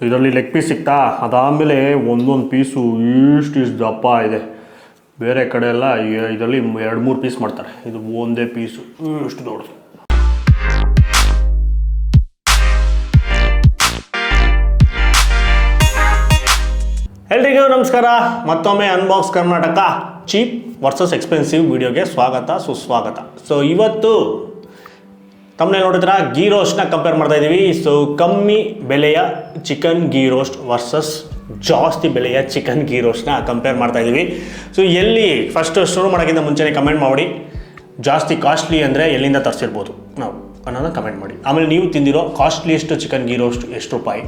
ಇದರಲ್ಲಿ leg piece ಸಿಗ್ತಾ, ಅದಾದಮೇಲೆ ಒಂದೊಂದು ಪೀಸು ಇಷ್ಟು ದಪ್ಪ ಇದೆ. ಬೇರೆ ಕಡೆ ಎಲ್ಲ ಇದರಲ್ಲಿ 2-3 ಪೀಸ್ ಮಾಡ್ತಾರೆ, ಇದು ಒಂದೇ ಪೀಸು ಇಷ್ಟು ದೊಡ್ಡದು. ಎಲ್ರಿಗೂ ನಮಸ್ಕಾರ, ಮತ್ತೊಮ್ಮೆ unbox Karnataka cheap versus expensive ವಿಡಿಯೋಗೆ ಸ್ವಾಗತ ಸುಸ್ವಾಗತ. ಸೊ ಇವತ್ತು ತಮ್ಮನೆ ನೋಡಿದ್ರೆ ಗೀ ರೋಸ್ಟ್ನ ಕಂಪೇರ್ ಮಾಡ್ತಾ ಇದ್ದೀವಿ. ಸೊ ಕಮ್ಮಿ ಬೆಲೆಯ ಚಿಕನ್ ಗೀ ರೋಸ್ಟ್ ವರ್ಸಸ್ ಜಾಸ್ತಿ ಬೆಲೆಯ ಚಿಕನ್ ಗೀ ರೋಸ್ಟ್ನ ಕಂಪೇರ್ ಮಾಡ್ತಾ ಇದ್ದೀವಿ. ಸೊ ಎಲ್ಲಿ ಫಸ್ಟ್ ಶುರು ಮಾಡೋಕ್ಕಿಂತ ಮುಂಚೆನೇ ಕಮೆಂಟ್ ಮಾಡಿ, ಜಾಸ್ತಿ ಕಾಸ್ಟ್ಲಿ ಅಂದರೆ ಎಲ್ಲಿಂದ ತರಿಸಿರ್ಬೋದು ನಾವು ಅನ್ನೋದನ್ನ ಕಮೆಂಟ್ ಮಾಡಿ. ಆಮೇಲೆ ನೀವು ತಿಂದಿರೋ ಕಾಸ್ಟ್ಲಿಯೆಸ್ಟ್ ಚಿಕನ್ ಗೀ ರೋಸ್ಟ್ ಎಷ್ಟು ರೂಪಾಯಿ,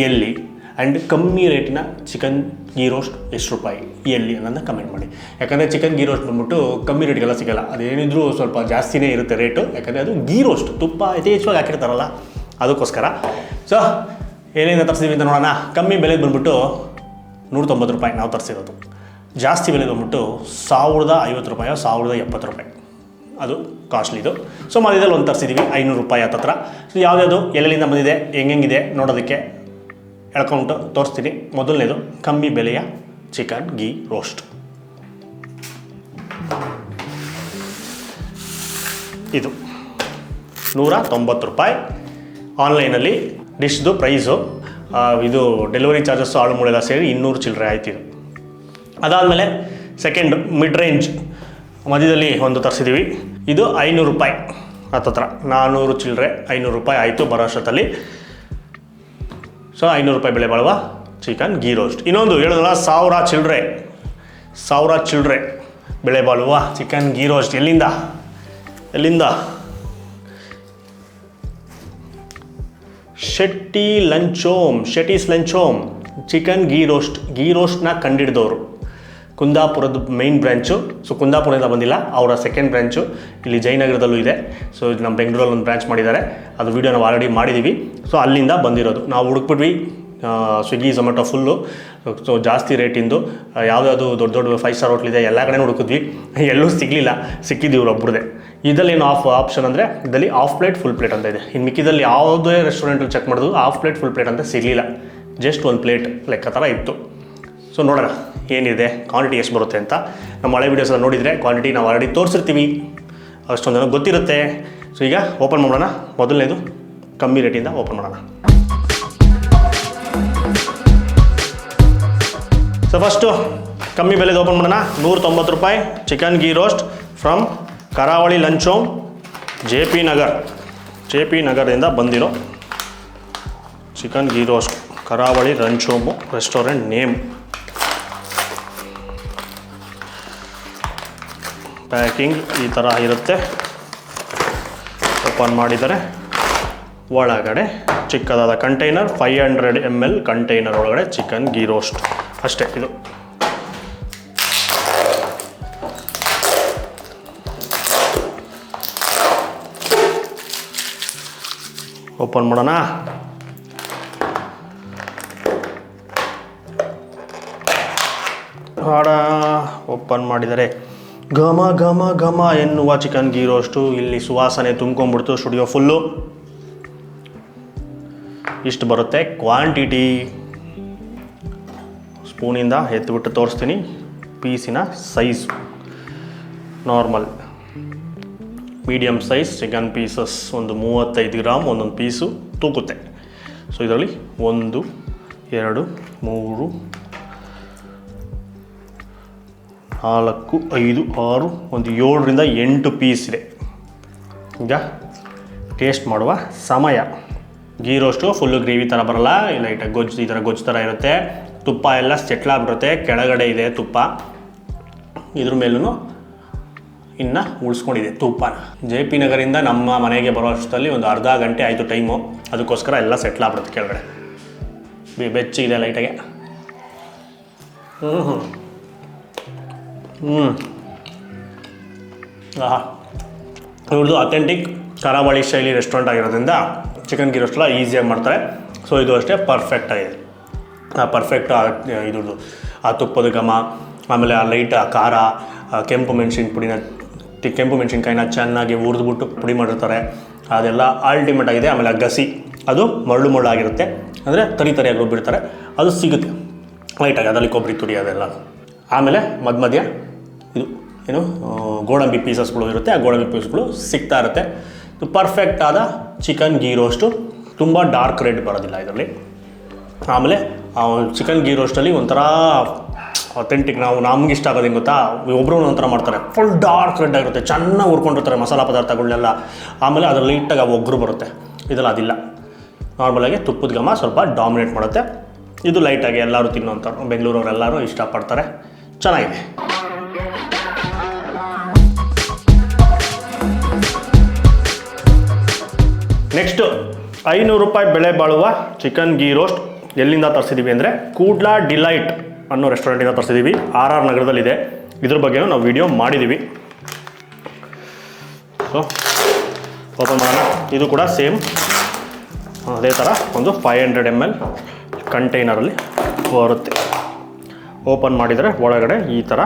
ಎಲ್ಲಿ, ಆ್ಯಂಡ್ ಕಮ್ಮಿ ರೇಟಿನ ಚಿಕನ್ ಗೀ ರೋಸ್ಟ್ ಎಷ್ಟು ರೂಪಾಯಿ, ಎಲ್ಲಿ ಅನ್ನೋದನ್ನ ಕಮೆಂಟ್ ಮಾಡಿ. ಯಾಕಂದರೆ ಚಿಕನ್ ಗೀ ರೋಸ್ಟ್ ಬಂದ್ಬಿಟ್ಟು ಕಮ್ಮಿ ರೇಟ್ಗೆಲ್ಲ ಸಿಗೋಲ್ಲ, ಅದೇನಿದ್ರೂ ಸ್ವಲ್ಪ ಜಾಸ್ತಿನೇ ಇರುತ್ತೆ ರೇಟು. ಯಾಕಂದರೆ ಅದು ಗೀ ರೋಸ್ಟ್, ತುಪ್ಪ ಯಥೇಚ್ಛವಾಗಿ ಹಾಕಿರ್ತಾರಲ್ಲ ಅದಕ್ಕೋಸ್ಕರ. ಸೊ ಎಲ್ಲಿಂದ ತರಿಸಿದ್ವಿ ಅಂತ ನೋಡೋಣ. ಕಮ್ಮಿ ಬೆಲೆದು ಬಂದ್ಬಿಟ್ಟು 190 ರೂಪಾಯಿ ನಾವು ತರಿಸಿರೋದು. ಜಾಸ್ತಿ ಬೆಲೆ ಬಂದ್ಬಿಟ್ಟು 1050 ರೂಪಾಯಿ, 1070 ರೂಪಾಯಿ ಅದು ಕಾಸ್ಟ್ಲಿದು. ಸೊ ಮಧ್ಯದಲ್ಲಿ ಒಂದು ತರಿಸಿದ್ದೀವಿ 500 ರೂಪಾಯಿ ಹತ್ತತ್ರ. ಸೊ ಯಾವುದ್ಯಾವುದು ಎಲ್ಲೆಲ್ಲಿಂದ ಬಂದಿದೆ, ಹೆಂಗಿದೆ ನೋಡೋದಕ್ಕೆ ಎಳ್ಕೊಂಡು ತೋರಿಸ್ತೀನಿ. ಮೊದಲನೇದು ಕಮ್ಮಿ ಬೆಲೆಯ ಚಿಕನ್ ಗೀ ರೋಸ್ಟ್. ಇದು 190 ರೂಪಾಯಿ. ಆನ್ಲೈನಲ್ಲಿ ಡಿಶ್ದು ಪ್ರೈಸು, ಇದು ಡೆಲಿವರಿ ಚಾರ್ಜಸ್ಸು ಆಳು ಮೂಳೆಲ್ಲ ಸೇರಿ 200 ಚಿಲ್ಲರೆ ಆಯ್ತು ಇದು. ಅದಾದಮೇಲೆ ಸೆಕೆಂಡ್ ಮಿಡ್ ರೇಂಜ್ ಮಧ್ಯದಲ್ಲಿ ಒಂದು ತರಿಸಿದ್ದೀವಿ. ಇದು 500 ರೂಪಾಯಿ ಹತ್ತತ್ರ, 400 ಚಿಲ್ಲರೆ 500 ರೂಪಾಯಿ ಆಯಿತು ಬರೋ ಅಷ್ಟೊತ್ತಲ್ಲಿ. ಸೊ 500 ರೂಪಾಯಿ ಬೆಲೆ ಬಾಳುವ ಚಿಕನ್ ಗೀ ರೋಸ್ಟ್. ಇನ್ನೊಂದು ಹೇಳಿದ್ರಲ್ಲ 1000 ಚಿಲ್ಲರೆ ಬೆಲೆ ಬಾಳುವ ಚಿಕನ್ ಗೀ ರೋಸ್ಟ್. ಎಲ್ಲಿಂದ Shetty's lunch home chicken ghee ರೋಸ್ಟ್ನ ಕಂಡಿಡಿದವರು ಕುಂದಾಪುರದ ಮೈನ್ ಬ್ರ್ಯಾಂಚು. ಸೊ ಕುಂದಾಪುರದಿಂದ ಬಂದಿಲ್ಲ, ಅವರ ಸೆಕೆಂಡ್ ಬ್ರ್ಯಾಂಚು ಇಲ್ಲಿ ಜಯನಗರದಲ್ಲೂ ಇದೆ. ಸೊ ಇದು ನಮ್ಮ ಬೆಂಗಳೂರಲ್ಲಿ ಒಂದು ಬ್ರ್ಯಾಂಚ್ ಮಾಡಿದ್ದಾರೆ, ಅದು ವೀಡಿಯೋ ನಾವು ಆಲ್ರೆಡಿ ಮಾಡಿದ್ದೀವಿ. ಸೊ ಅಲ್ಲಿಂದ ಬಂದಿರೋದು. ನಾವು ಹುಡುಕ್ಬಿಟ್ವಿ ಸ್ವಿಗ್ಗಿ ಝೊಮ್ಯಾಟೊ ಫುಲ್ಲು. ಸೊ ಜಾಸ್ತಿ ರೇಟಿಂದು ಯಾವುದಾದ್ರು ದೊಡ್ಡ 5 ಸ್ಟಾರ್ ಹೋಟ್ಲಿದೆ, ಎಲ್ಲ ಕಡೆ ಹುಡುಕಿದ್ವಿ, ಎಲ್ಲೂ ಸಿಗಲಿಲ್ಲ. ಸಿಕ್ಕಿದ್ದು ಇವ್ರೊಬ್ಬರದೇ. ಇದರಲ್ಲಿ ಏನು ಆಪ್ಷನ್ ಅಂದರೆ ಇದರಲ್ಲಿ ಹಾಫ್ ಪ್ಲೇಟ್ ಫುಲ್ ಪ್ಲೇಟ್ ಅಂತ ಇದೆ. ಇನ್ನು ಮಿಕ್ಕಿದಲ್ಲಿ ಯಾವುದೇ ರೆಸ್ಟೋರೆಂಟಲ್ಲಿ ಚೆಕ್ ಮಾಡಿದ್ರು ಹಾಫ್ ಪ್ಲೇಟ್ ಫುಲ್ ಪ್ಲೇಟ್ ಅಂತ ಸಿಗಲಿಲ್ಲ, ಜಸ್ಟ್ ಒಂದು ಪ್ಲೇಟ್ ಲೆಕ್ಕ ಥರ ಇತ್ತು. ಸೊ ನೋಡೋಣ ಏನಿದೆ, ಕ್ವಾಂಟಿಟಿ ಎಷ್ಟು ಬರುತ್ತೆ ಅಂತ. ನಮ್ಮ ಹಳೆ ವೀಡಿಯೋಸ್ ಎಲ್ಲ ನೋಡಿದರೆ ಕ್ವಾಂಟಿಟಿ ನಾವು ಆಲ್ರೆಡಿ ತೋರಿಸಿರ್ತೀವಿ, ಅಷ್ಟೊಂದು ಜನಕ್ಕೆ ಗೊತ್ತಿರುತ್ತೆ. ಸೊ ಈಗ ಓಪನ್ ಮಾಡೋಣ. ಮೊದಲನೇದು ಕಮ್ಮಿ ರೇಟಿಂದ ಓಪನ್ ಮಾಡೋಣ. ಸೊ ಫಸ್ಟು ಕಮ್ಮಿ ಬೆಲೆದು ಓಪನ್ ಮಾಡೋಣ. 190 ರೂಪಾಯಿ ಚಿಕನ್ ಗೀ ರೋಸ್ಟ್ ಫ್ರಮ್ ಕರಾವಳಿ ಲಂಚ್ ಹೋಮ್, ಜೆ ಪಿ ನಗರದಿಂದ ಬಂದಿರೋ ಚಿಕನ್ ಗೀ ರೋಸ್ಟ್. ಕರಾವಳಿ lunch home restaurant name. Packing ಈ ಥರ ಇರುತ್ತೆ. ಓಪನ್ ಮಾಡಿದರೆ ಒಳಗಡೆ ಚಿಕ್ಕದಾದ ಕಂಟೈನರ್, 500 ml ಕಂಟೈನರ್ ಒಳಗಡೆ ಚಿಕನ್ ಗೀ ರೋಸ್ಟ್ ಅಷ್ಟೇ. ಇದು ಓಪನ್ ಮಾಡೋಣ. ಓಪನ್ ಮಾಡಿದರೆ ಘಮ ಘಮ ಘಮ ಎನ್ನುವ ಚಿಕನ್ ಗೀ ರೋಸ್ಟು. ಇಲ್ಲಿ ಸುವಾಸನೆ ತುಂಬ್ಕೊಂಡ್ಬಿಡ್ತು ಸ್ಟುಡಿಯೋ ಫುಲ್ಲು. ಇಷ್ಟು ಬರುತ್ತೆ ಕ್ವಾಂಟಿಟಿ. ಸ್ಪೂನಿಂದ ಎತ್ತಿಬಿಟ್ಟು ತೋರಿಸ್ತೀನಿ. ಪೀಸಿನ size normal medium size chicken pieces, ಒಂದು 35 ಗ್ರಾಮ್ ಒಂದೊಂದು ಪೀಸು ತೂಗುತ್ತೆ. ಸೊ ಇದರಲ್ಲಿ 1, 2, 3, 4, 5, 6, ಒಂದು 7ರಿಂದ 8 ಪೀಸ್ ಇದೆ. ಈಗ ಟೇಸ್ಟ್ ಮಾಡುವ ಸಮಯ. ಗೀ ರೋಸ್ಟು ಫುಲ್ಲು ಗ್ರೇವಿ ಥರ ಬರಲ್ಲ, ಲೈಟಾಗಿ ಗೊಜ್ಜು, ಈ ಥರ ಗೊಜ್ಜು ಥರ ಇರುತ್ತೆ. ತುಪ್ಪ ಎಲ್ಲ ಸೆಟ್ಲಾಗ್ಬಿಡುತ್ತೆ, ಕೆಳಗಡೆ ಇದೆ ತುಪ್ಪ, ಇದ್ರ ಮೇಲೂ ಇನ್ನು ಉಳಿಸ್ಕೊಂಡಿದೆ ತುಪ್ಪನ. JP ನಗರಿಂದ ನಮ್ಮ ಮನೆಗೆ ಬರೋ ಅಷ್ಟರಲ್ಲಿ ಒಂದು ಅರ್ಧ ಗಂಟೆ ಆಯಿತು ಟೈಮು, ಅದಕ್ಕೋಸ್ಕರ ಎಲ್ಲ ಸೆಟ್ಲಾಗ್ಬಿಡುತ್ತೆ ಕೆಳಗಡೆ. ಬೆಚ್ಚಿದೆ ಲೈಟಾಗೆ. ಇವ್ರದ್ದು ಅಥೆಂಟಿಕ್ ಕರಾವಳಿ ಶೈಲಿ ರೆಸ್ಟೋರೆಂಟ್ ಆಗಿರೋದ್ರಿಂದ ಚಿಕನ್ ಗೀ ರೋಸ್ಟ್ ಎಲ್ಲ ಈಸಿಯಾಗಿ ಮಾಡ್ತಾರೆ. ಸೊ ಇದು ಅಷ್ಟೇ ಪರ್ಫೆಕ್ಟ್ ಆಗಿದೆ. ಇದ್ರದ್ದು ಆ ತುಪ್ಪದ ಘಮ, ಆಮೇಲೆ ಆ ಲೈಟ್ ಆ ಖಾರ, ಕೆಂಪು ಮೆಣಸಿನ್ಕಾಯಿನ ಚೆನ್ನಾಗಿ ಹುರಿದ್ಬಿಟ್ಟು ಪುಡಿ ಮಾಡಿರ್ತಾರೆ, ಅದೆಲ್ಲ ಅಲ್ಟಿಮೇಟ್ ಆಗಿದೆ. ಆಮೇಲೆ ಆ ಗಸಿ ಅದು ಮರಳು ಆಗಿರುತ್ತೆ, ಅಂದರೆ ತರಿಯಾಗಿ ರುಬ್ಬಿರ್ತಾರೆ, ಅದು ಸಿಗುತ್ತೆ ಲೈಟಾಗಿ, ಅದರಲ್ಲಿ ಕೊಬ್ಬರಿ ತುರಿ ಅದೆಲ್ಲ. ಆಮೇಲೆ ಮಧ್ಯ ಇದು ಏನು ಗೋಡಂಬಿ ಪೀಸಸ್ಗಳು ಇರುತ್ತೆ, ಆ ಗೋಡಂಬಿ ಪೀಸ್ಗಳು ಸಿಗ್ತಾ ಇರುತ್ತೆ. ಇದು ಪರ್ಫೆಕ್ಟ್ ಆದ ಚಿಕನ್ ಗೀ ರೋಸ್ಟು, ತುಂಬ ಡಾರ್ಕ್ ರೆಡ್ ಬರೋದಿಲ್ಲ ಇದರಲ್ಲಿ. ಆಮೇಲೆ ಚಿಕನ್ ಗೀ ರೋಸ್ಟಲ್ಲಿ ಒಂಥರ ಅಥೆಂಟಿಕ್, ನಮ್ಗೆ ಇಷ್ಟ ಆಗೋದು ಹೆಂಗೆ ಗೊತ್ತಾ, ಒಬ್ಬರು ಒಂಥರ ಮಾಡ್ತಾರೆ, ಫುಲ್ ಡಾರ್ಕ್ ರೆಡ್ ಆಗಿರುತ್ತೆ, ಚೆನ್ನಾಗಿ ಹುರ್ಕೊಂಡಿರ್ತಾರೆ ಮಸಾಲ ಪದಾರ್ಥಗಳನ್ನೆಲ್ಲ. ಆಮೇಲೆ ಅದ್ರ ಲೈಟಾಗಿ ಒಗ್ಗರು ಬರುತ್ತೆ, ಇದೆಲ್ಲ ಅದಿಲ್ಲ. ನಾರ್ಮಲಾಗಿ ತುಪ್ಪದ ಘಮ ಸ್ವಲ್ಪ ಡಾಮಿನೇಟ್ ಮಾಡುತ್ತೆ. ಇದು ಲೈಟಾಗಿ ಎಲ್ಲರೂ ತಿನ್ನೋಂಥ, ಬೆಂಗಳೂರವರೆಲ್ಲರೂ ಇಷ್ಟಪಡ್ತಾರೆ, ಚೆನ್ನಾಗಿದೆ. ನೆಕ್ಸ್ಟು 500 ರೂಪಾಯಿ ಬೆಲೆ ಬಾಳುವ ಚಿಕನ್ ಗೀ ರೋಸ್ಟ್ ಎಲ್ಲಿಂದ ತರಿಸಿದ್ದೀವಿ ಅಂದರೆ ಕೂಡ್ಲಾ ಡಿಲೈಟ್ ಅನ್ನೋ ರೆಸ್ಟೋರೆಂಟಿಂದ ತರಿಸಿದ್ದೀವಿ. RR ನಗರದಲ್ಲಿದೆ. ಇದ್ರ ಬಗ್ಗೆನೂ ನಾವು ವಿಡಿಯೋ ಮಾಡಿದ್ದೀವಿ. ಸೊ ಓಪನ್ ಮಾಡೋಣ. ಇದು ಕೂಡ ಸೇಮ್ ಅದೇ ಥರ ಒಂದು 500 ml ಕಂಟೈನರಲ್ಲಿ ಬರುತ್ತೆ. ಓಪನ್ ಮಾಡಿದರೆ ಒಳಗಡೆ ಈ ಥರ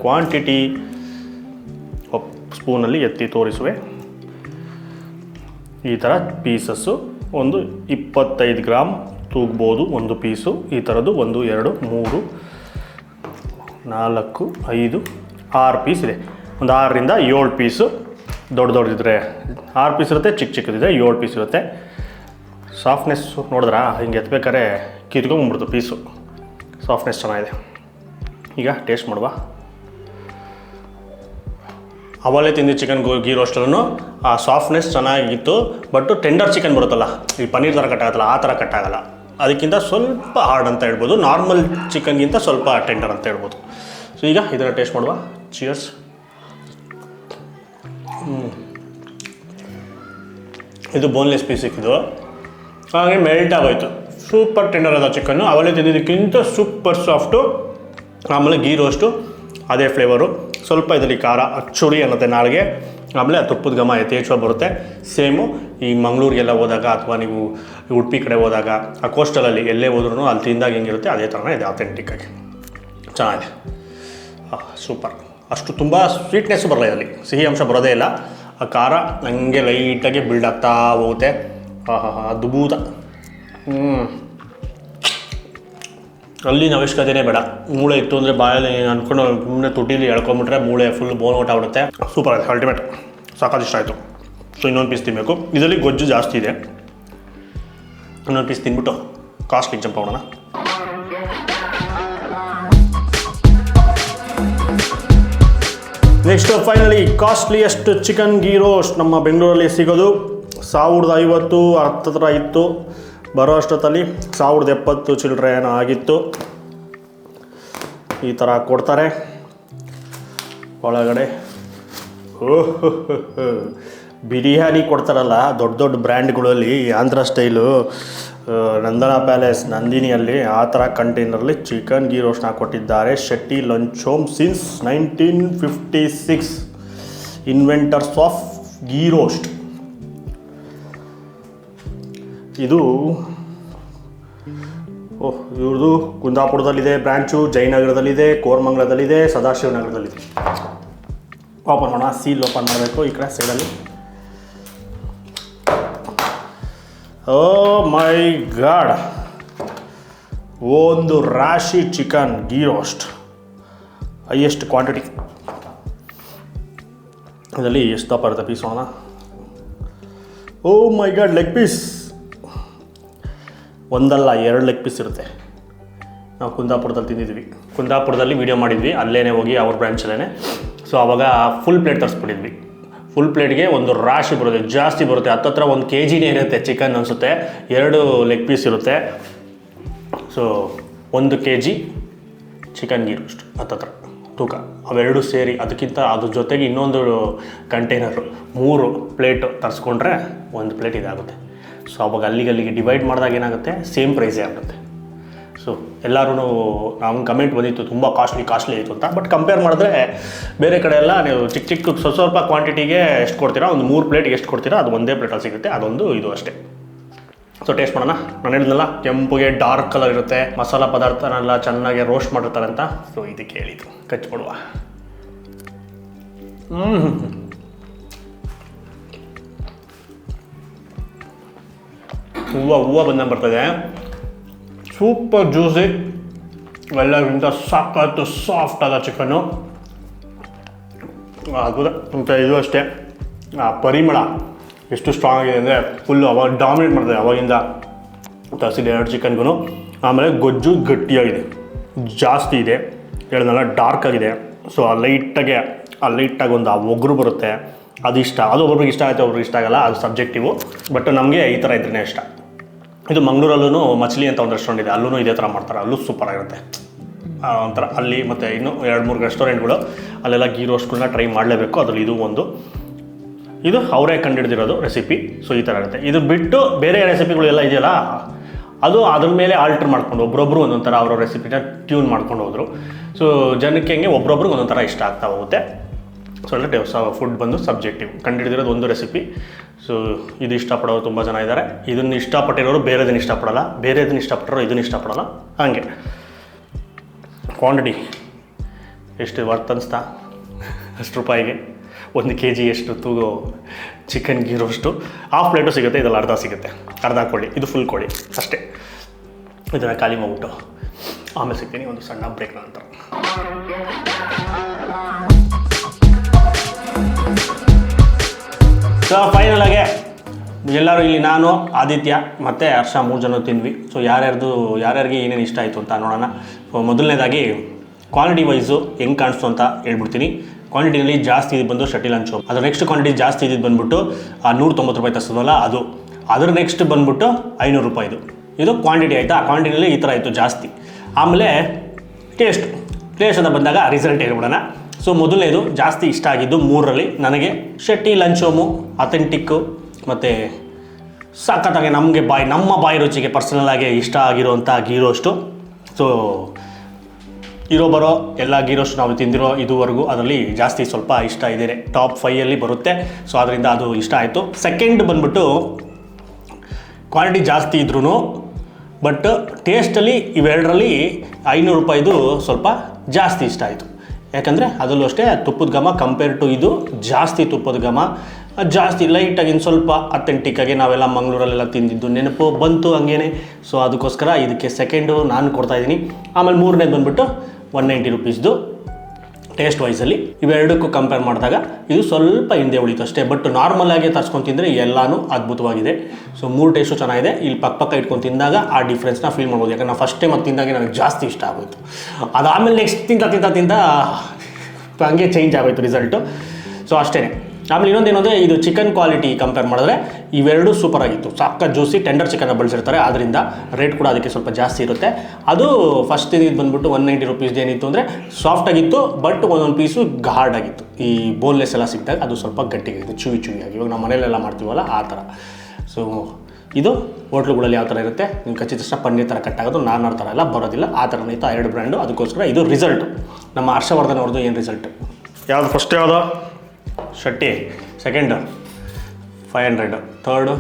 ಕ್ವಾಂಟಿಟಿ ಸ್ಪೂನಲ್ಲಿ ಎತ್ತಿ ತೋರಿಸುವೆ. ಈ ಥರ ಪೀಸಸ್ಸು ಒಂದು 25 ಗ್ರಾಮ್ ತೂಗ್ಬೋದು ಒಂದು ಪೀಸು. ಈ ಥರದ್ದು 1 2 3 4 5 6 ಪೀಸ್ ಇದೆ. ಒಂದು 6ರಿಂದ 7 ಪೀಸು ದೊಡ್ಡದಿದ್ರೆ 6 ಪೀಸ್ ಇರುತ್ತೆ, ಚಿಕ್ಕದಿದ್ರೆ 7 ಪೀಸ್ ಇರುತ್ತೆ. ಸಾಫ್ಟ್ನೆಸ್ಸು ನೋಡಿದ್ರಾ, ಹಿಂಗೆ ಎತ್ಬೇಕಾದ್ರೆ ಕಿತ್ಕೊಂಡ್ಬಿಡ್ತು ಪೀಸು. ಸಾಫ್ಟ್ನೆಸ್ ಚೆನ್ನಾಗಿದೆ. ಈಗ ಟೇಸ್ಟ್ ಮಾಡುವ. ಅವಲೇ ತಿಂದು ಚಿಕನ್ ಗೀ ರೋಸ್ಟಲ್ಲೂ ಆ ಸಾಫ್ಟ್ನೆಸ್ ಚೆನ್ನಾಗಿತ್ತು, ಬಟ್ ಟೆಂಡರ್ ಚಿಕನ್ ಬರುತ್ತಲ್ಲ, ಈ ಪನ್ನೀರ್ ಥರ ಕಟ್ಟಾಗತ್ತಲ್ಲ, ಆ ಥರ ಕಟ್ಟಾಗಲ್ಲ. ಅದಕ್ಕಿಂತ ಸ್ವಲ್ಪ ಹಾರ್ಡ್ ಅಂತ ಹೇಳ್ಬೋದು, ನಾರ್ಮಲ್ ಚಿಕನ್ಗಿಂತ ಸ್ವಲ್ಪ ಟೆಂಡರ್ ಅಂತ ಹೇಳ್ಬೋದು. ಸೊ ಈಗ ಇದನ್ನು ಟೇಸ್ಟ್ ಮಾಡುವ. ಚಿಯರ್ಸ್. ಇದು ಬೋನ್ಲೆಸ್ ಪೀಸ್ ಸಿಕ್ಕಿದ್ದು, ಹಾಗೆ ಮೆಲ್ಟ್ ಆಗೋಯ್ತು. ಸೂಪರ್ ಟೆಂಡರ್ ಅದ ಚಿಕನ್ನು, ಅವಲೇ ತಿಂದಿದ್ದಕ್ಕಿಂತ ಸೂಪರ್ ಸಾಫ್ಟು. ಆಮೇಲೆ ಗೀ ರೋಸ್ಟು ಅದೇ ಫ್ಲೇವರು, ಸ್ವಲ್ಪ ಇದರಲ್ಲಿ ಖಾರ ಅಚ್ಚುರಿ ಅನ್ನತ್ತೆ ನಾಳೆಗೆ. ಆಮೇಲೆ ಆ ತುಪ್ಪದ ಘಮ ಯಥೇಚ್ಛವಾಗಿ ಬರುತ್ತೆ. ಸೇಮು ಈ ಮಂಗಳೂರಿಗೆಲ್ಲ ಹೋದಾಗ ಅಥವಾ ನೀವು ಉಡುಪಿ ಕಡೆ ಹೋದಾಗ ಆ ಕೋಸ್ಟಲಲ್ಲಿ ಎಲ್ಲೇ ಹೋದ್ರೂ ಅಲ್ಲಿ ತಿಂದಾಗ ಹೆಂಗಿರುತ್ತೆ ಅದೇ ಥರನೇ ಇದೆ, ಅಥೆಂಟಿಕ್ಕಾಗಿ ಚೆನ್ನಾಗಿದೆ. ಸೂಪರ್. ಅಷ್ಟು ತುಂಬ ಸ್ವೀಟ್ನೆಸ್ಸು ಬರಲ್ಲ ಇದರಲ್ಲಿ, ಸಿಹಿ ಅಂಶ ಬರೋದೇ ಇಲ್ಲ. ಆ ಖಾರ ಹಂಗೆ ಲೈಟಾಗಿ ಬಿಲ್ಡ್ ಆಗ್ತಾ ಹೋಗುತ್ತೆ. ಅದ್ಭುತ. ಅಲ್ಲಿನ ಅವಶ್ಯಕತೆಯೇ ಬೇಡ. ಮೂಳೆ ಇತ್ತು ಅಂದರೆ ಬಾಯಲ್ಲಿ ಅಂದ್ಕೊಂಡು ಸುಮ್ಮನೆ ತುಟಿಲಿ ಎಳ್ಕೊಂಬಿಟ್ರೆ ಮೂಳೆ ಫುಲ್ ಬೋನ್ ಔಟ್ ಆಗ್ಬಿಡುತ್ತೆ. ಸೂಪರ್ ಆಗಿದೆ, ಅಲ್ಟಿಮೇಟ್. ಸಾಕಾಗಿ ಇಷ್ಟ ಆಯಿತು. ಸೊ ಇನ್ನೊಂದು ಪೀಸ್ ತಿನ್ನಬೇಕು. ಇದರಲ್ಲಿ ಗೊಜ್ಜು ಜಾಸ್ತಿ ಇದೆ. ಇನ್ನೊಂದು ಪೀಸ್ ತಿನ್ಬಿಟ್ಟು ಕಾಸ್ಟ್ಲಿಗೆ ಜಂಪ್ ಮಾಡೋಣ. Next finally costliest chicken ghee roast ನಮ್ಮ ಬೆಂಗಳೂರಲ್ಲಿ ಸಿಗೋದು 1050 ಹತ್ತಿರ ಇತ್ತು. ಬರೋ ಅಷ್ಟೊತ್ತಲ್ಲಿ 1070 ಚಿಲ್ಲರೆ ಏನೋ ಆಗಿತ್ತು. ಈ ಥರ ಕೊಡ್ತಾರೆ ಒಳಗಡೆ. ಬಿರಿಯಾನಿ ಕೊಡ್ತಾರಲ್ಲ ದೊಡ್ಡ ದೊಡ್ಡ ಬ್ರ್ಯಾಂಡ್ಗಳಲ್ಲಿ, ಆಂಧ್ರ ಸ್ಟೈಲು, ನಂದನಾ ಪ್ಯಾಲೇಸ್, ನಂದಿನಿಯಲ್ಲಿ ಆ ಥರ ಕಂಟೈನರಲ್ಲಿ ಚಿಕನ್ ಗೀ ರೋಸ್ಟ್ನ ಕೊಟ್ಟಿದ್ದಾರೆ. Shetty lunch home since 1956, inventors of ghee roast. ಇದು ಇವ್ರದ್ದು ಕುಂದಾಪುರದಲ್ಲಿದೆ ಬ್ರ್ಯಾಂಚು, ಜಯನಗರದಲ್ಲಿದೆ, ಕೋರಮಂಗಲದಲ್ಲಿದೆ, ಸದಾಶಿವನಗರದಲ್ಲಿದೆ. ಓಪನ್ ಮಾಡೋಣ. ಸೀಲ್ ಓಪನ್ ಮಾಡಬೇಕು ಈ ಕಡೆ ಸೈಡಲ್ಲಿ. ಓ ಮೈ ಗಾಡ್, ಒಂದು ರಾಶಿ chicken ghee roast, highest quantity. ಇದರಲ್ಲಿ ಎಷ್ಟು ದಪ್ಪ ಇರುತ್ತೆ ಪೀಸ್ ನೋಡೋಣ. Oh my god, leg piece ಒಂದಲ್ಲ 2 ಲೆಗ್ ಪೀಸ್ ಇರುತ್ತೆ. ನಾವು ಕುಂದಾಪುರದಲ್ಲಿ ತಿಂದಿದ್ವಿ, ಕುಂದಾಪುರದಲ್ಲಿ ವೀಡಿಯೋ ಮಾಡಿದ್ವಿ, ಅಲ್ಲೇ ಹೋಗಿ ಅವ್ರ ಬ್ರ್ಯಾಂಚಲ್ಲೇ. ಸೊ ಆವಾಗ ಫುಲ್ ಪ್ಲೇಟ್ ತರಿಸ್ಬಿಟ್ಟಿದ್ವಿ. ಫುಲ್ ಪ್ಲೇಟ್ಗೆ ಒಂದು ರಾಶಿ ಬರುತ್ತೆ, ಜಾಸ್ತಿ ಬರುತ್ತೆ. ಹತ್ತತ್ರ 1 kg ಇರುತ್ತೆ ಚಿಕನ್ ಅನಿಸುತ್ತೆ. 2 ಲೆಗ್ ಪೀಸ್ ಇರುತ್ತೆ. So 1 kg chicken ghee roast ಹತ್ತತ್ರ ತೂಕ. ಅವೆರಡು ಸೇರಿ ಅದಕ್ಕಿಂತ ಅದ್ರ ಜೊತೆಗೆ ಇನ್ನೊಂದು ಕಂಟೈನರು 3 ಪ್ಲೇಟು ತರಿಸ್ಕೊಂಡ್ರೆ 1 ಪ್ಲೇಟ್ ಇದಾಗುತ್ತೆ. ಸೊ ಅವಾಗ ಅಲ್ಲಿಗೆ ಡಿವೈಡ್ ಮಾಡಿದಾಗ ಏನಾಗುತ್ತೆ, ಸೇಮ್ ಪ್ರೈಸೇ ಆಗುತ್ತೆ. ಸೊ ಎಲ್ಲರೂ ನಮ್ಗೆ ಕಮೆಂಟ್ ಬಂದಿತ್ತು ತುಂಬ ಕಾಸ್ಟ್ಲಿ ಆಯಿತು ಅಂತ. ಬಟ್ ಕಂಪೇರ್ ಮಾಡಿದ್ರೆ ಬೇರೆ ಕಡೆ ಎಲ್ಲ ನೀವು ಚಿಕ್ಕ ಸ್ವಲ್ಪ ಕ್ವಾಂಟಿಟಿಗೆ ಎಷ್ಟು ಕೊಡ್ತೀರಾ, ಒಂದು 3 ಪ್ಲೇಟ್ಗೆ ಎಷ್ಟು ಕೊಡ್ತೀರಾ ಅದು ಒಂದೇ ಪ್ಲೇಟಲ್ಲಿ ಸಿಗುತ್ತೆ. ಅದೊಂದು ಇದು ಅಷ್ಟೇ. ಸೊ ಟೇಸ್ಟ್ ಮಾಡೋಣ. ನಾನು ಹೇಳಿದ್ನಲ್ಲ ಕೆಂಪುಗೆ ಡಾರ್ಕ್ ಕಲರ್ ಇರುತ್ತೆ, ಮಸಾಲ ಪದಾರ್ಥನೆಲ್ಲ ಚೆನ್ನಾಗಿ ರೋಸ್ಟ್ ಮಾಡಿರ್ತಾರೆ ಅಂತ. ಸೊ ಇದಕ್ಕೆ ಹೇಳಿದ್ದು ಕಚ್ಚಿಬಿಡುವ. ಹೂವು ಬಂದಂಗೆ ಬರ್ತದೆ. ಸೂಪರ್ ಜ್ಯೂಸಿ, ಎಲ್ಲರಿಗಿಂತ ಸಾಕತ್ತು ಸಾಫ್ಟ್ ಆದ ಚಿಕನ್ನು. ಅದು ಮತ್ತು ಇದು ಅಷ್ಟೇ, ಆ ಪರಿಮಳ ಎಷ್ಟು ಸ್ಟ್ರಾಂಗ್ ಆಗಿದೆ ಅಂದರೆ ಫುಲ್ಲು ಅವಾಗ ಡಾಮಿನೇಟ್ ಮಾಡ್ತದೆ ಅವಾಗಿಂದ ತರಿಸಿದ 2 ಚಿಕನ್ಗೂ. ಆಮೇಲೆ ಗೊಜ್ಜು ಗಟ್ಟಿಯಾಗಿದೆ, ಜಾಸ್ತಿ ಇದೆ, ಹೇಳಿದ್ನಲ್ಲ ಡಾರ್ಕ್ ಆಗಿದೆ. ಸೊ ಆ ಲೈಟಾಗಿ ಒಂದು ಆ ಒಗ್ರು ಬರುತ್ತೆ, ಅದು ಇಷ್ಟ. ಅದು ಒಬ್ಬೊಬ್ರಿಗೆ ಇಷ್ಟ ಆಗುತ್ತೆ, ಒಬ್ರಿಗೆ ಇಷ್ಟ ಆಗಲ್ಲ, ಅದು ಸಬ್ಜೆಕ್ಟಿವು. ಬಟ್ ನಮಗೆ ಈ ಥರ ಇದ್ರೇ ಇಷ್ಟ. ಇದು ಮಂಗಳೂರಲ್ಲೂ ಮಚ್ಲಿ ಅಂತ ಒಂದು ರೆಸ್ಟೋರೆಂಟ್ ಇದೆ, ಅಲ್ಲೂ ಇದೇ ಥರ ಮಾಡ್ತಾರೆ, ಅಲ್ಲೂ ಸೂಪರಾಗಿರುತ್ತೆ ಒಂಥರ. ಅಲ್ಲಿ ಮತ್ತು ಇನ್ನೂ 2-3 ರೆಸ್ಟೋರೆಂಟ್ಗಳು ಅಲ್ಲೆಲ್ಲ ಗೀ ರೋಸ್ಟ್ಗಳನ್ನ ಟ್ರೈ ಮಾಡಲೇಬೇಕು. ಅದರಲ್ಲಿ ಇದು ಒಂದು, ಇದು ಅವರೇ ಕಂಡುಹಿಡಿದಿರೋದು ರೆಸಿಪಿ. ಸೊ ಈ ಥರ ಇರುತ್ತೆ. ಇದು ಬಿಟ್ಟು ಬೇರೆ ರೆಸಿಪಿಗಳೆಲ್ಲ ಇದೆಯಲ್ಲ, ಅದು ಅದ್ರ ಮೇಲೆ ಆಲ್ಟ್ರ್ ಮಾಡ್ಕೊಂಡು ಒಬ್ಬೊಬ್ರು ಒಂದೊಂದು ಥರ ಅವರ ರೆಸಿಪಿನ ಟ್ಯೂನ್ ಮಾಡ್ಕೊಂಡು ಹೋದರು. ಸೊ ಜನಕ್ಕೆ ಹಂಗೆ ಒಬ್ಬೊಬ್ರಿಗೆ ಒಂದೊಂದು ಥರ ಇಷ್ಟ ಆಗ್ತಾ ಹೋಗುತ್ತೆ. ಸೊ ಅಲ್ಲೇ ಫುಡ್ ಬಂದು ಸಬ್ಜೆಕ್ಟಿವ್. ಕಂಡುಹಿಡಿದಿರೋದು ಒಂದು ರೆಸಿಪಿ. ಸೊ ಇದು ಇಷ್ಟಪಡೋರು ತುಂಬ ಜನ ಇದ್ದಾರೆ. ಇದನ್ನು ಇಷ್ಟಪಟ್ಟಿರೋರು ಬೇರೆದನ್ನು ಇಷ್ಟಪಡೋಲ್ಲ, ಬೇರೆದನ್ನು ಇಷ್ಟಪಟ್ಟರು ಇದನ್ನು ಇಷ್ಟಪಡೋಲ್ಲ. ಹಾಗೆ ಕ್ವಾಂಟಿಟಿ ಎಷ್ಟು ವರ್ತ್ ಅನಿಸ್ತಾ? 10 ರೂಪಾಯಿಗೆ 1 kg ಎಷ್ಟು ತೂಗೋ chicken ghee roast. Half plate ಸಿಗುತ್ತೆ, ಇದರಲ್ಲಿ ಅರ್ಧ ಸಿಗುತ್ತೆ. ಅರ್ಧ ಕೋಳಿ, ಇದು ಫುಲ್ ಕೋಳಿ ಅಷ್ಟೇ. ಇದನ್ನು ಖಾಲಿ ಮಾಡ್ಬಿಟ್ಟು ಆಮೇಲೆ ಸಿಗ್ತೀನಿ ಒಂದು ಸಣ್ಣ ಬ್ರೇಕ್ ನಂತರ. ಸೊ ಫೈನಲಾಗೆ ಎಲ್ಲರೂ ಇಲ್ಲಿ ನಾನು, ಆದಿತ್ಯ ಮತ್ತು ಹರ್ಷ 3 ಜನ ತಿಂದ್ವಿ. ಸೊ ಯಾರ್ಯಾರಿಗೆ ಏನೇನು ಇಷ್ಟ ಆಯಿತು ಅಂತ ನೋಡೋಣ. ಸೊ ಮೊದಲನೇದಾಗಿ ಕ್ವಾಂಟಿಟಿ ವೈಸು ಹೆಂಗೆ ಕಾಣಿಸ್ತು ಅಂತ ಹೇಳ್ಬಿಡ್ತೀನಿ. ಕ್ವಾಂಟಿಟಿನಲ್ಲಿ ಜಾಸ್ತಿ ಇದು ಬಂದು ಶಟಿಲ್ ಹಂಚು. ಅದರ ನೆಕ್ಸ್ಟ್ ಕ್ವಾಂಟಿಟಿ ಜಾಸ್ತಿ ಇದ್ದು ಬಂದುಬಿಟ್ಟು 190 ರೂಪಾಯಿ ತರಿಸೋದಲ್ಲ ಅದು. ಅದರ ನೆಕ್ಸ್ಟ್ ಬಂದುಬಿಟ್ಟು 500 ರೂಪಾಯಿದು. ಇದು ಕ್ವಾಂಟಿಟಿ ಆಯಿತಾ. ಆ ಕ್ವಾಂಟಿಟಿನಲ್ಲಿ ಈ ಥರ ಆಯಿತು ಜಾಸ್ತಿ. ಆಮೇಲೆ ಟೇಸ್ಟ್ ಅಂತ ಬಂದಾಗ ರಿಸಲ್ಟ್ ಹೇಳ್ಬಿಡೋಣ. ಸೊ ಮೊದಲನೇದು ಜಾಸ್ತಿ ಇಷ್ಟ ಆಗಿದ್ದು 3ರಲ್ಲಿ ನನಗೆ ಶಟಿಲ್ ಹಂಚೋಮು ಅಥೆಂಟಿಕ್ಕು ಮತ್ತು ಸಖತ್ತಾಗಿ ನಮ್ಮ ಬಾಯಿ ರುಚಿಗೆ ಪರ್ಸನಲಾಗಿ ಇಷ್ಟ ಆಗಿರೋವಂಥ ಗೀ ರೋಸ್ಟು. ಸೊ ಬರೋ ಎಲ್ಲ ಗೀ ರೋಸ್ಟ್ ನಾವು ತಿಂದಿರೋ ಇದುವರೆಗೂ ಅದರಲ್ಲಿ ಜಾಸ್ತಿ ಸ್ವಲ್ಪ ಇಷ್ಟ ಇದೆ, ಟಾಪ್ 5ಅಲ್ಲಿ ಬರುತ್ತೆ. ಸೊ ಅದರಿಂದ ಅದು ಇಷ್ಟ ಆಯಿತು. ಸೆಕೆಂಡ್ ಬಂದ್ಬಿಟ್ಟು ಕ್ವಾಂಟಿಟಿ ಜಾಸ್ತಿ ಇದ್ರೂ ಬಟ್ ಟೇಸ್ಟಲ್ಲಿ ಇವೆರಡರಲ್ಲಿ 500 ರೂಪಾಯಿದು ಸ್ವಲ್ಪ ಜಾಸ್ತಿ ಇಷ್ಟ ಆಯಿತು. ಯಾಕಂದರೆ ಅದರಲ್ಲೂ ಅಷ್ಟೇ ತುಪ್ಪದ ಘಮ ಕಂಪೇರ್ ಟು ಇದು ಜಾಸ್ತಿ ತುಪ್ಪದ ಘಮ ಜಾಸ್ತಿ, ಲೈಟಾಗಿ ಇನ್ನು ಸ್ವಲ್ಪ ಅಥೆಂಟಿಕ್ಕಾಗಿ ನಾವೆಲ್ಲ ಮಂಗಳೂರಲ್ಲೆಲ್ಲ ತಿಂದಿದ್ದು ನೆನಪು ಬಂತು ಹಂಗೇನೆ. ಸೊ ಅದಕ್ಕೋಸ್ಕರ ಇದಕ್ಕೆ ಸೆಕೆಂಡು ನಾನು ಕೊಡ್ತಾಯಿದ್ದೀನಿ. ಆಮೇಲೆ 3ನೇದು ಬಂದುಬಿಟ್ಟು 190 ರೂಪೀಸ್ದು ಟೇಸ್ಟ್ ವೈಸಲ್ಲಿ. ಇವೆರಡಕ್ಕೂ ಕಂಪೇರ್ ಮಾಡಿದಾಗ ಇದು ಸ್ವಲ್ಪ ಹಿಂದೆ ಉಳಿತು ಅಷ್ಟೇ. ಬಟ್ ನಾರ್ಮಲಾಗಿ ತರ್ಸ್ಕೊಂಡು ತಿಂದರೆ ಎಲ್ಲನೂ ಅದ್ಭುತವಾಗಿದೆ. ಸೊ 3 ಟೇಸ್ಟು ಚೆನ್ನಾಗಿದೆ. ಇಲ್ಲಿ ಪಕ್ಕ ಇಟ್ಕೊಂಡು ತಿಂದಾಗ ಆ ಡಿಫ್ರೆನ್ಸ್ನ ಫೀಲ್ ಮಾಡ್ಬೋದು. ಯಾಕಂದ್ರೆ ನಾನು ಫಸ್ಟ್ ಟೈಮ್ ಅದು ತಿಂದಾಗೆ ನನಗೆ ಜಾಸ್ತಿ ಇಷ್ಟ ಆಗೋಯಿತು. ಅದಾದಮೇಲೆ ನೆಕ್ಸ್ಟ್ ತಿಂತ ಹಂಗೆ ಚೇಂಜ್ ಆಗೋಯ್ತು ರಿಸಲ್ಟು. ಸೊ ಅಷ್ಟೇ. ಆಮೇಲೆ ಇನ್ನೊಂದೇನಂದರೆ ಇದು ಚಿಕನ್ ಕ್ವಾಲಿಟಿ ಕಂಪೇರ್ ಮಾಡಿದ್ರೆ ಇವೆರಡೂ ಸೂಪರ್ ಆಗಿತ್ತು. ಸಾಕ ಜ್ಯೂಸಿ ಟೆಂಡರ್ ಚಿಕನ್ನ ಬಳಸಿರ್ತಾರೆ, ಆದ್ದರಿಂದ ರೇಟ್ ಕೂಡ ಅದಕ್ಕೆ ಸ್ವಲ್ಪ ಜಾಸ್ತಿ ಇರುತ್ತೆ. ಅದು ಫಸ್ಟ್ ಇದು ಬಂದುಬಿಟ್ಟು 190 ರೂಪೀಸ್ದು ಏನಿತ್ತು ಅಂದರೆ ಸಾಫ್ಟಾಗಿತ್ತು, ಬಟ್ ಒಂದೊಂದು ಪೀಸು ಹಾರ್ಡ್ ಆಗಿತ್ತು. ಈ ಬೋನ್ಲೆಸ್ ಎಲ್ಲ ಸಿಕ್ಕಿದಾಗ ಅದು ಸ್ವಲ್ಪ ಗಟ್ಟಿಯಾಗಿತ್ತು, ಚುವಿಯಾಗಿ. ಇವಾಗ ನಾವು ಮನೆಯಲ್ಲೆಲ್ಲ ಮಾಡ್ತೀವಲ್ಲ ಆ ಥರ. ಸೊ ಇದು ಹೋಟ್ಲುಗಳಲ್ಲಿ ಯಾವ ಥರ ಇರುತ್ತೆ, ನೀವು ಖಚಿತ ಪನ್ನೀರ್ ಥರ ಕಟ್ಟಾಗೋದು, ನಾರ್ಮಲ್ ಥರ ಎಲ್ಲ ಬರೋದಿಲ್ಲ. ಆ ಥರನೇ ಇತ್ತು 2 ಬ್ರ್ಯಾಂಡು. ಅದಕ್ಕೋಸ್ಕರ ಇದು ರಿಸಲ್ಟು ನಮ್ಮ ಹರ್ಷವರ್ಧನ್ ಅವ್ರದ್ದು ಏನು ರಿಸಲ್ಟು. ಯಾವುದು ಫಸ್ಟ್ ಯಾವುದು? Shetty. Second 500. Third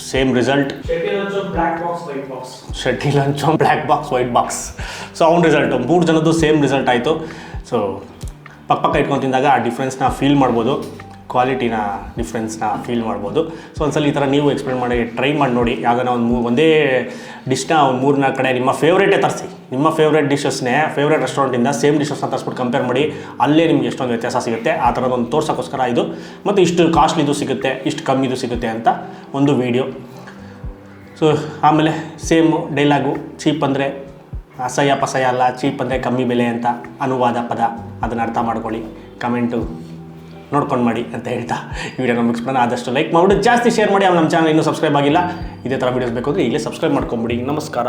same result, ಶಟಿಲ್ ಹಂಚೋಮ್ black box white box. So ಅವ್ನ ರಿಸಲ್ಟು 3 ಜನದ್ದು ಸೇಮ್ ರಿಸಲ್ಟ್ ಆಯಿತು. ಸೊ ಪಕ್ಕ ಇಟ್ಕೊಂಡು ತಿಂದಾಗ ಆ ಡಿಫ್ರೆನ್ಸ್ನ ಫೀಲ್ ಮಾಡ್ಬೋದು, ಕ್ವಾಲಿಟಿನ ಡಿಫ್ರೆನ್ಸ್ನ ಫೀಲ್ ಮಾಡ್ಬೋದು. ಸೊ ಒಂದ್ಸಲ ಈ ಥರ ನೀವು ಎಕ್ಸ್ಪ್ಲೇನ್ ಮಾಡಿ ಟ್ರೈ ಮಾಡಿ ನೋಡಿ. ಯಾವ್ದಾನ ಒಂದೇ ಡಿಶ್ನ ಒಂದು 3-4 ಕಡೆ ನಿಮ್ಮ ಫೇವ್ರೇಟೇ ತರಿಸಿ. ನಿಮ್ಮ ಫೇವ್ರೇಟ್ ಡಿಶಸ್ನೇ ಫೇವ್ರೇಟ್ ರೆಸ್ಟೋರೆಂಟಿಂದ ಸೇಮ್ ಡಿಶಸ್ನ ತರಿಸ್ಬಿಟ್ಟು ಕಂಪೇರ್ ಮಾಡಿ, ಅಲ್ಲೇ ನಿಮ್ಗೆ ಎಷ್ಟೊಂದು ವ್ಯತ್ಯಾಸ ಸಿಗುತ್ತೆ. ಆ ಥರದೊಂದು ತೋರ್ಸೋಕ್ಕೋಸ್ಕರ ಇದು. ಮತ್ತು ಇಷ್ಟು ಕಾಸ್ಟ್ಲಿದು ಸಿಗುತ್ತೆ, ಇಷ್ಟು ಕಮ್ಮಿದು ಸಿಗುತ್ತೆ ಅಂತ ಒಂದು ವೀಡಿಯೋ. ಸೊ ಆಮೇಲೆ ಸೇಮು ಡೈಲಾಗು, ಚೀಪ್ ಅಂದರೆ ಅಸಹ್ಯ ಪಸಹ್ಯ ಅಲ್ಲ, ಚೀಪ್ ಅಂದರೆ ಕಮ್ಮಿ ಬೆಲೆ ಅಂತ ಅನುವಾದ ಪದ, ಅದನ್ನು ಅರ್ಥ ಮಾಡ್ಕೊಳ್ಳಿ. ಕಮೆಂಟು ನೋಡ್ಕೊಂಡು ಮಾಡಿ ಅಂತ ಹೇಳ್ತಾ ಈ ವಿಡಿಯೋನ ಮುಗಿಸ್ಬಿಡೋಣ. ಆದಷ್ಟು ಲೈಕ್ ಮಾಡಿಬಿಟ್ಟು ಜಾಸ್ತಿ ಶೇರ್ ಮಾಡಿ. ನಮ್ಮ ಚಾನಲ್ ಇನ್ನೂ ಸಬ್ಸ್ಕ್ರೈಬ್ ಆಗಿಲ್ಲ, ಇದೇ ಥರ ವೀಡಿಯೋಸ್ ಬೇಕು ಅಂದರೆ ಈಗಲೇ ಸಬ್ಸ್ಕ್ರೈಬ್ ಮಾಡ್ಕೊಂಬಿಡಿ. ನಮಸ್ಕಾರ.